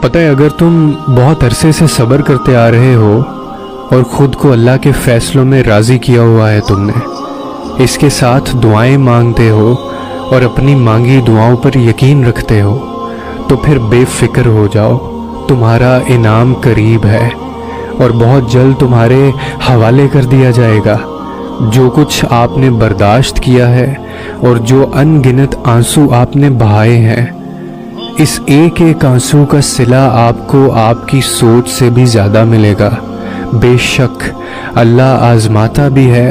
پتہ ہے اگر تم بہت عرصے سے صبر کرتے آ رہے ہو اور خود کو اللہ کے فیصلوں میں راضی کیا ہوا ہے تم نے، اس کے ساتھ دعائیں مانگتے ہو اور اپنی مانگی دعاؤں پر یقین رکھتے ہو، تو پھر بے فکر ہو جاؤ، تمہارا انعام قریب ہے اور بہت جلد تمہارے حوالے کر دیا جائے گا۔ جو کچھ آپ نے برداشت کیا ہے اور جو ان گنت آنسو آپ نے بہائے ہیں، اس ایک ایک آنسو کا صلہ آپ کو آپ کی سوچ سے بھی زیادہ ملے گا۔ بے شک اللہ آزماتا بھی ہے،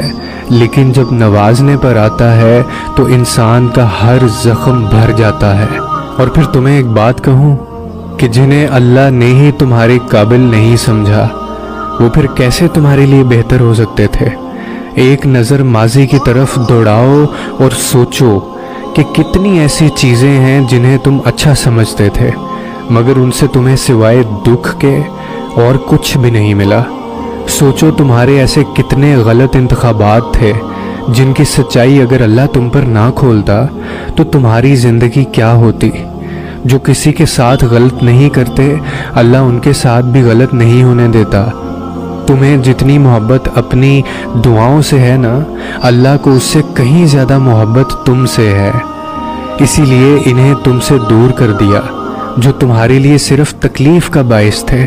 لیکن جب نوازنے پر آتا ہے تو انسان کا ہر زخم بھر جاتا ہے۔ اور پھر تمہیں ایک بات کہوں کہ جنہیں اللہ نے ہی تمہارے قابل نہیں سمجھا، وہ پھر کیسے تمہارے لیے بہتر ہو سکتے تھے؟ ایک نظر ماضی کی طرف دوڑاؤ اور سوچو کہ کتنی ایسی چیزیں ہیں جنہیں تم اچھا سمجھتے تھے، مگر ان سے تمہیں سوائے دکھ کے اور کچھ بھی نہیں ملا۔ سوچو تمہارے ایسے کتنے غلط انتخابات تھے جن کی سچائی اگر اللہ تم پر نہ کھولتا تو تمہاری زندگی کیا ہوتی۔ جو کسی کے ساتھ غلط نہیں کرتے، اللہ ان کے ساتھ بھی غلط نہیں ہونے دیتا۔ تمہیں جتنی محبت اپنی دعاؤں سے ہے نا، اللہ کو اس سے کہیں زیادہ محبت تم سے ہے، اسی لیے انہیں تم سے دور کر دیا جو تمہارے لیے صرف تکلیف کا باعث تھے۔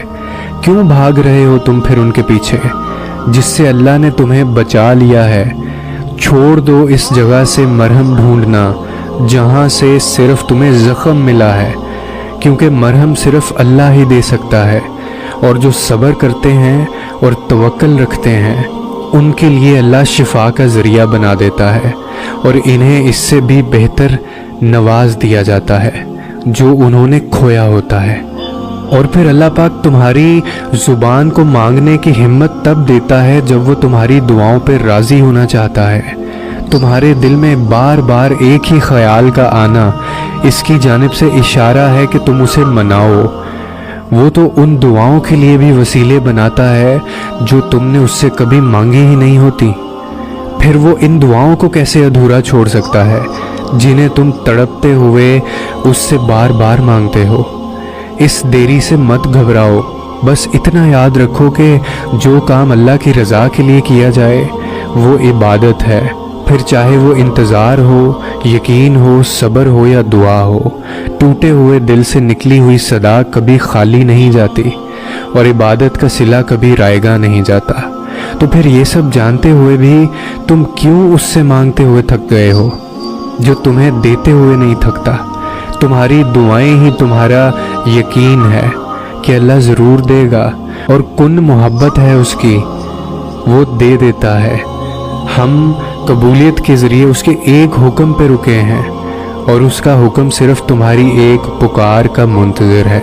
کیوں بھاگ رہے ہو تم پھر ان کے پیچھے جس سے اللہ نے تمہیں بچا لیا ہے؟ چھوڑ دو اس جگہ سے مرہم ڈھونڈنا جہاں سے صرف تمہیں زخم ملا ہے، کیونکہ مرہم صرف اللہ ہی دے سکتا ہے، اور جو صبر کرتے ہیں اور توکل رکھتے ہیں ان کے لیے اللہ شفا کا ذریعہ بنا دیتا ہے، اور انہیں اس سے بھی بہتر نواز دیا جاتا ہے جو انہوں نے کھویا ہوتا ہے۔ اور پھر اللہ پاک تمہاری زبان کو مانگنے کی ہمت تب دیتا ہے جب وہ تمہاری دعاؤں پہ راضی ہونا چاہتا ہے۔ تمہارے دل میں بار بار ایک ہی خیال کا آنا اس کی جانب سے اشارہ ہے کہ تم اسے مناؤ۔ وہ تو ان دعاؤں کے لیے بھی وسیلے بناتا ہے جو تم نے اس سے کبھی مانگی ہی نہیں ہوتی۔ پھر وہ ان دعاؤں کو کیسے ادھورا چھوڑ سکتا ہے جنہیں تم تڑپتے ہوئے اس سے بار بار مانگتے ہو؟ اس دیری سے مت گھبراؤ، بس اتنا یاد رکھو کہ جو کام اللہ کی رضا کے لیے کیا جائے وہ عبادت ہے، پھر چاہے وہ انتظار ہو، یقین ہو، صبر ہو یا دعا ہو۔ ٹوٹے ہوئے دل سے نکلی ہوئی صدا کبھی خالی نہیں جاتی، اور عبادت کا صلہ کبھی رائگاں نہیں جاتا۔ تو پھر یہ سب جانتے ہوئے بھی تم کیوں اس سے مانگتے ہوئے تھک گئے ہو جو تمہیں دیتے ہوئے نہیں تھکتا؟ تمہاری دعائیں ہی تمہارا یقین ہے کہ اللہ ضرور دے گا، اور کن محبت ہے اس کی، وہ دے دیتا ہے۔ ہم قبولیت کے ذریعے اس کے ایک حکم پہ رکے ہیں، اور اس کا حکم صرف تمہاری ایک پکار کا منتظر ہے۔